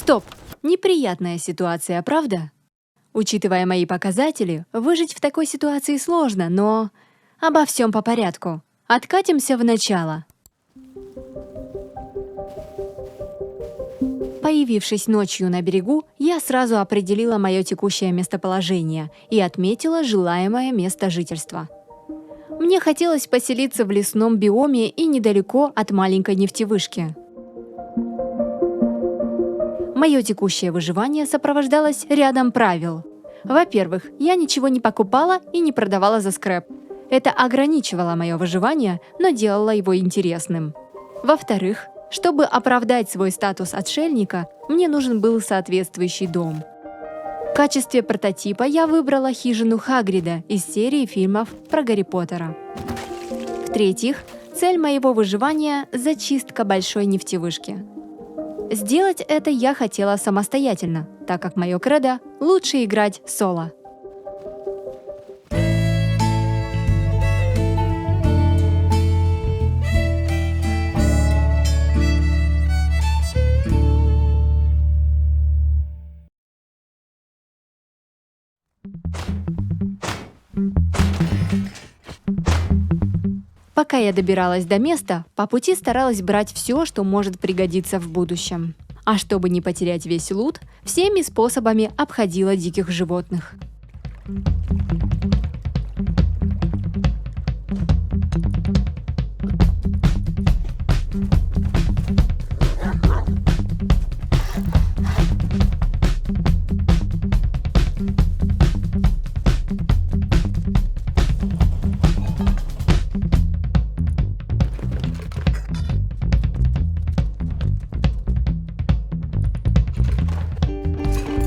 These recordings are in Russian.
Стоп! Неприятная ситуация, правда? Учитывая мои показатели, выжить в такой ситуации сложно, но обо всем по порядку. Откатимся в начало. Появившись ночью на берегу, я сразу определила мое текущее местоположение и отметила желаемое место жительства. Мне хотелось поселиться в лесном биоме и недалеко от маленькой нефтевышки. Мое текущее выживание сопровождалось рядом правил. Во-первых, я ничего не покупала и не продавала за скрэп. Это ограничивало мое выживание, но делало его интересным. Во-вторых, чтобы оправдать свой статус отшельника, мне нужен был соответствующий дом. В качестве прототипа я выбрала хижину Хагрида из серии фильмов про Гарри Поттера. В-третьих, цель моего выживания – зачистка большой нефтевышки. Сделать это я хотела самостоятельно, так как мое кредо – лучше играть соло. Пока я добиралась до места, по пути старалась брать все, что может пригодиться в будущем. А чтобы не потерять весь лут, всеми способами обходила диких животных.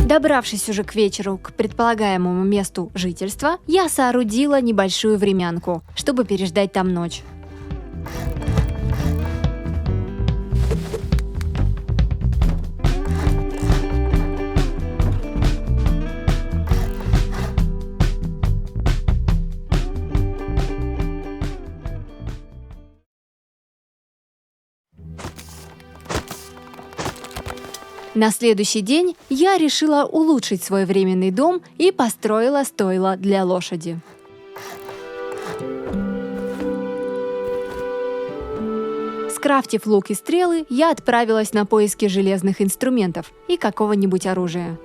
Добравшись уже к вечеру к предполагаемому месту жительства, я соорудила небольшую времянку, чтобы переждать там ночь. На следующий день я решила улучшить свой временный дом и построила стойло для лошади. Скрафтив лук и стрелы, я отправилась на поиски железных инструментов и какого-нибудь оружия.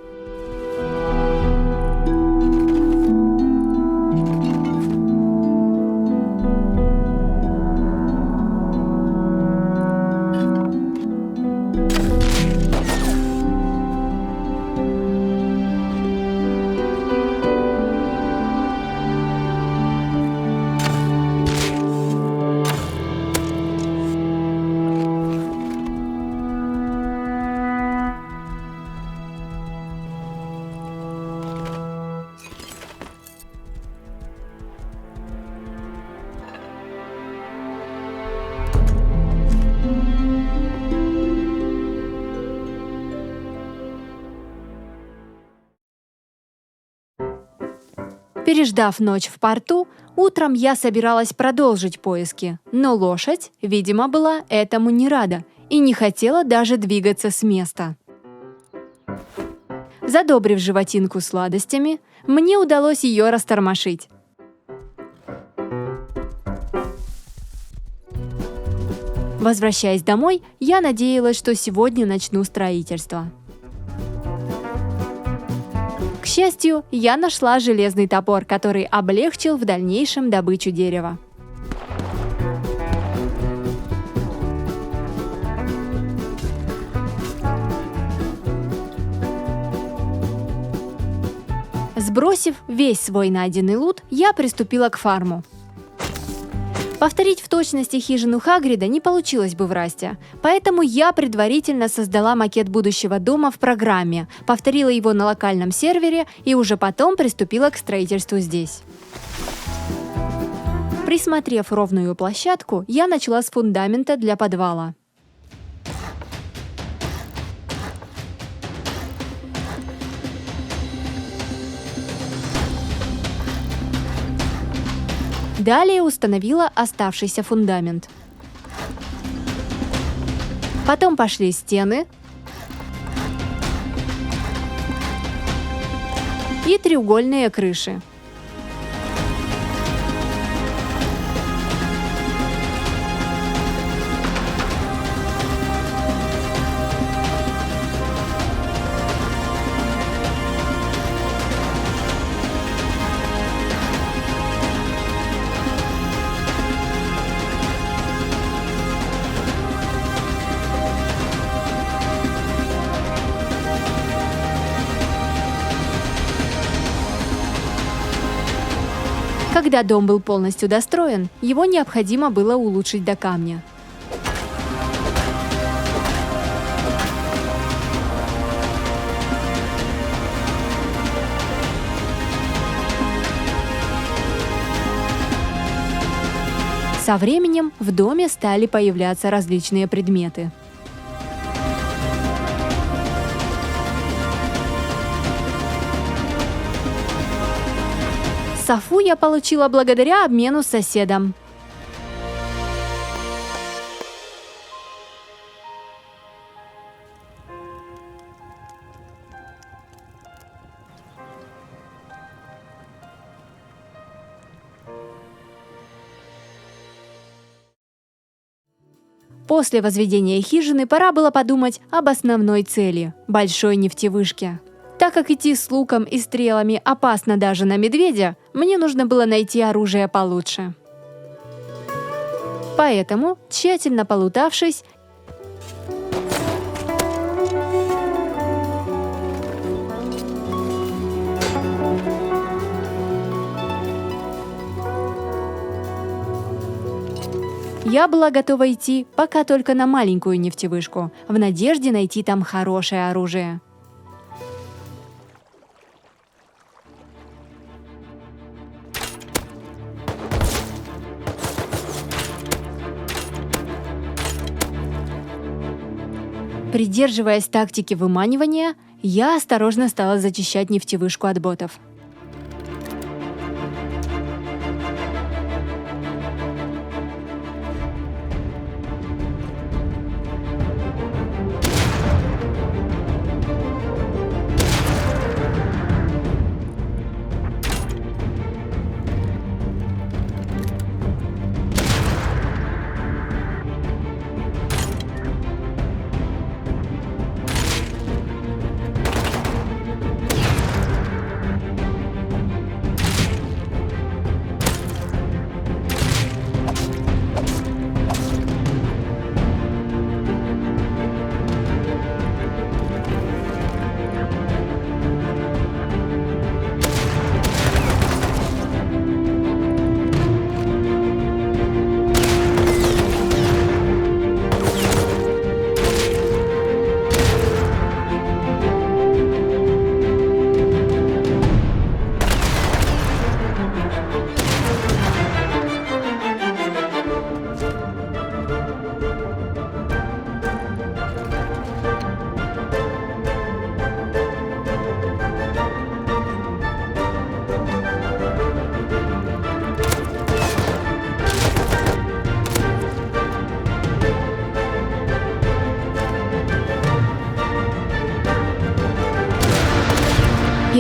Переждав ночь в порту, утром я собиралась продолжить поиски, но лошадь, видимо, была этому не рада и не хотела даже двигаться с места. Задобрив животинку сладостями, мне удалось ее растормошить. Возвращаясь домой, я надеялась, что сегодня начну строительство. К счастью, я нашла железный топор, который облегчил в дальнейшем добычу дерева. Сбросив весь свой найденный лут, я приступила к фарму. Повторить в точности хижину Хагрида не получилось бы в Расте, поэтому я предварительно создала макет будущего дома в программе, повторила его на локальном сервере и уже потом приступила к строительству здесь. Присмотрев ровную площадку, я начала с фундамента для подвала. Далее установила оставшийся фундамент. Потом пошли стены, и треугольные крыши. Когда дом был полностью достроен, его необходимо было улучшить до камня. Со временем в доме стали появляться различные предметы. Софу я получила благодаря обмену с соседом. После возведения хижины пора было подумать об основной цели – большой нефтевышке. Так как идти с луком и стрелами опасно даже на медведя, мне нужно было найти оружие получше. Поэтому, тщательно полутавшись, я была готова идти пока только на маленькую нефтевышку, в надежде найти там хорошее оружие. Придерживаясь тактики выманивания, я осторожно стала зачищать нефтевышку от ботов.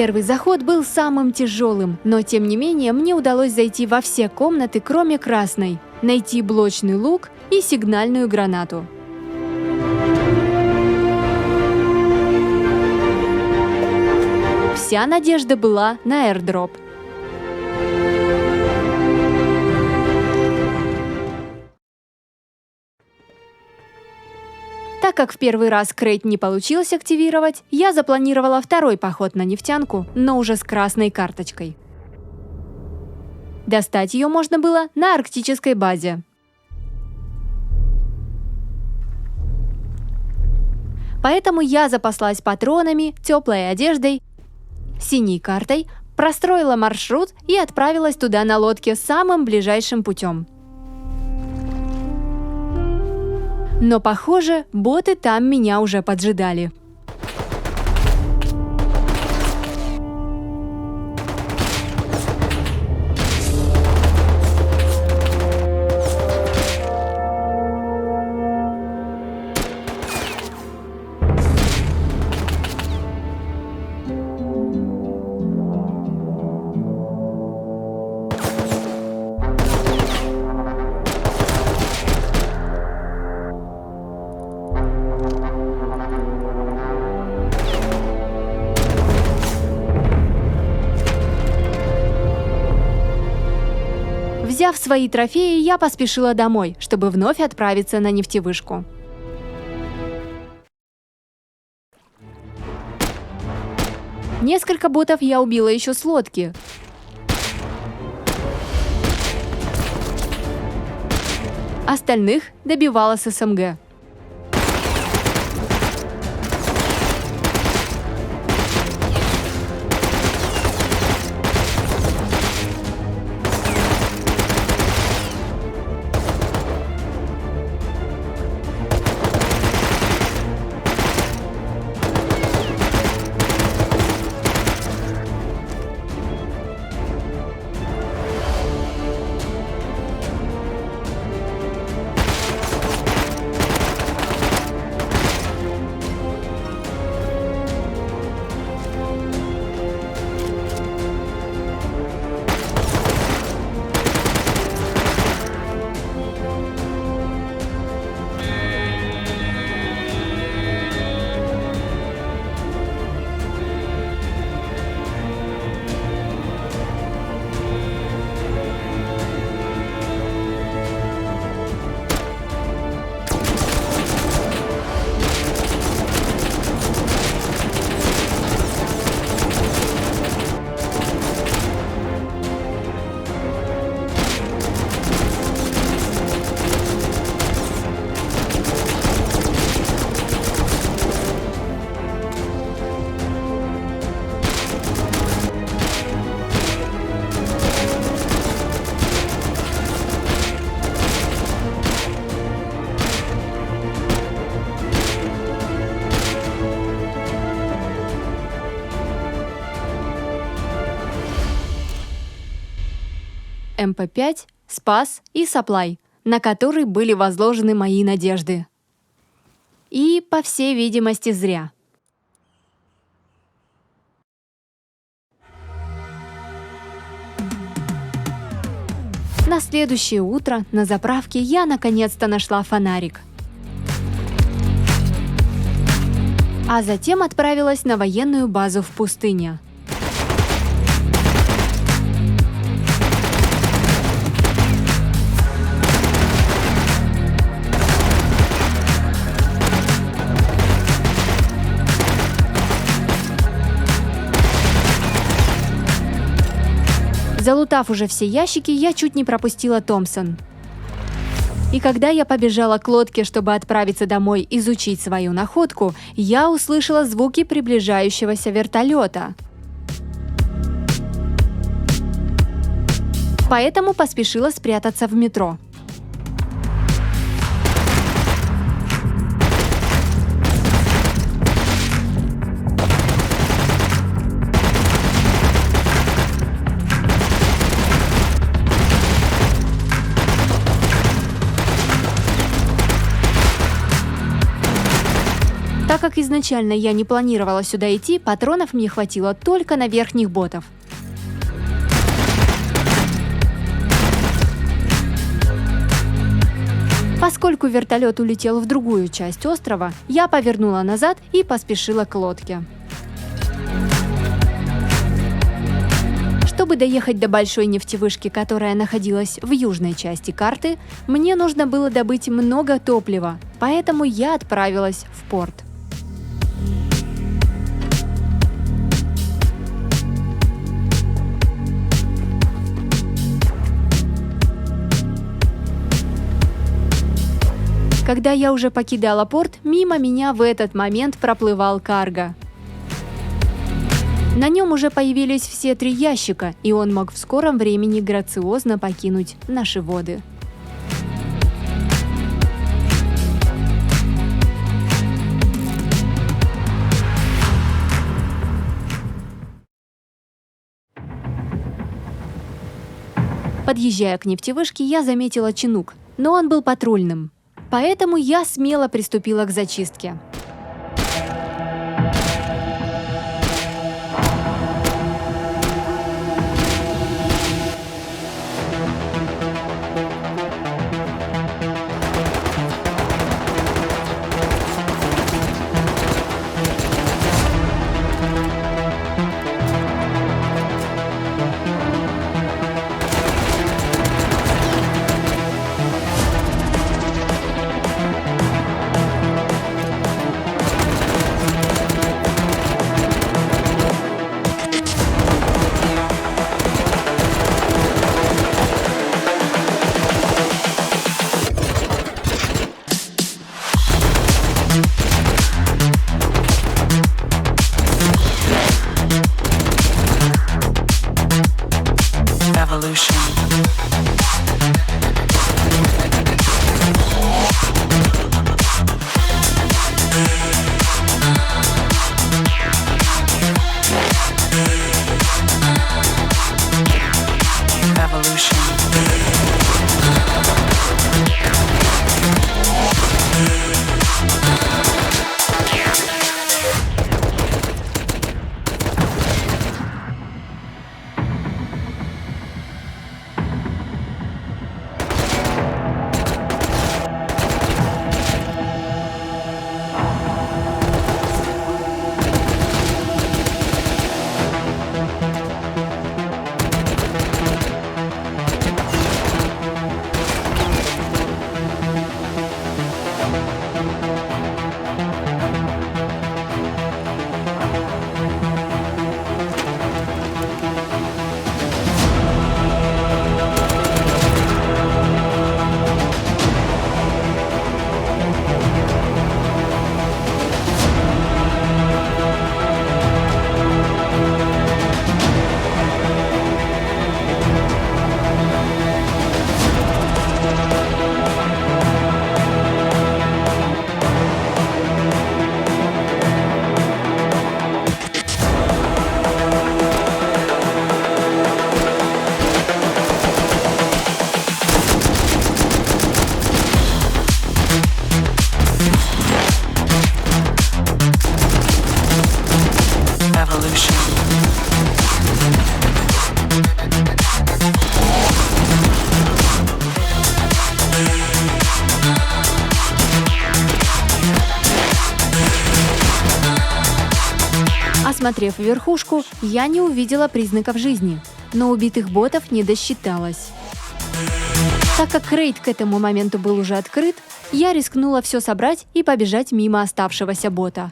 Первый заход был самым тяжелым, но тем не менее мне удалось зайти во все комнаты, кроме красной, найти блочный лук и сигнальную гранату. Вся надежда была на airdrop. Так как в первый раз крейт не получилось активировать, я запланировала второй поход на нефтянку, но уже с красной карточкой. Достать ее можно было на арктической базе. Поэтому я запаслась патронами, теплой одеждой, синей картой, простроила маршрут и отправилась туда на лодке самым ближайшим путем. Но, похоже, боты там меня уже поджидали. Взяв свои трофеи, я поспешила домой, чтобы вновь отправиться на нефтевышку. Несколько ботов я убила еще с лодки. Остальных добивала с СМГ. МП-5, Спас и Саплай, на который были возложены мои надежды. И, по всей видимости, зря. На следующее утро на заправке я наконец-то нашла фонарик. А затем отправилась на военную базу в пустыне. Залутав уже все ящики, я чуть не пропустила Томпсон. И когда я побежала к лодке, чтобы отправиться домой изучить свою находку, я услышала звуки приближающегося вертолета. Поэтому поспешила спрятаться в метро. Так как изначально я не планировала сюда идти, патронов мне хватило только на верхних ботов. Поскольку вертолет улетел в другую часть острова, я повернула назад и поспешила к лодке. Чтобы доехать до большой нефтевышки, которая находилась в южной части карты, мне нужно было добыть много топлива, поэтому я отправилась в порт. Когда я уже покидала порт, мимо меня в этот момент проплывал карго. На нем уже появились все 3 ящика, и он мог в скором времени грациозно покинуть наши воды. Подъезжая к нефтевышке, я заметила чинук, но он был патрульным. Поэтому я смело приступила к зачистке. Evolution. Evolution. Осмотрев верхушку, я не увидела признаков жизни, но убитых ботов не досчиталось. Так как рейд к этому моменту был уже открыт, я рискнула все собрать и побежать мимо оставшегося бота.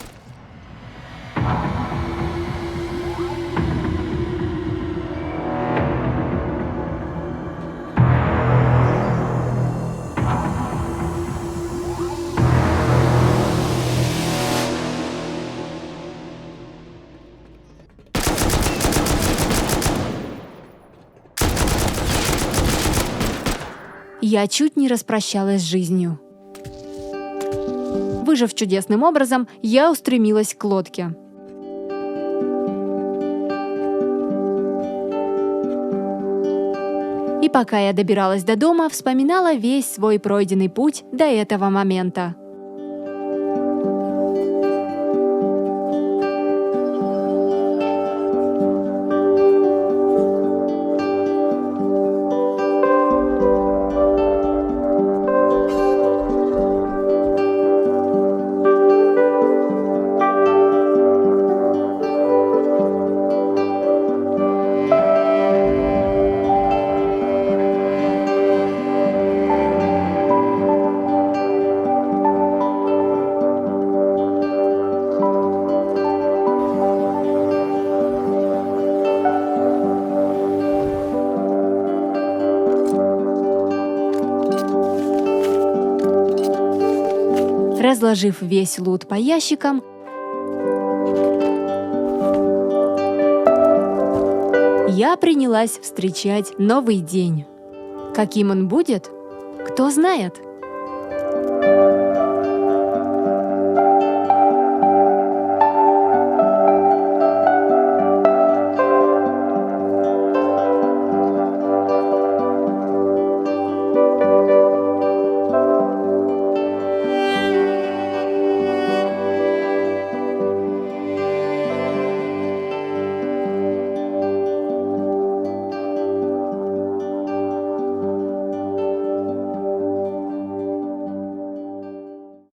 Я чуть не распрощалась с жизнью. Выжив чудесным образом, я устремилась к лодке. И пока я добиралась до дома, вспоминала весь свой пройденный путь до этого момента. Разложив весь лут по ящикам, я принялась встречать новый день. Каким он будет? Кто знает?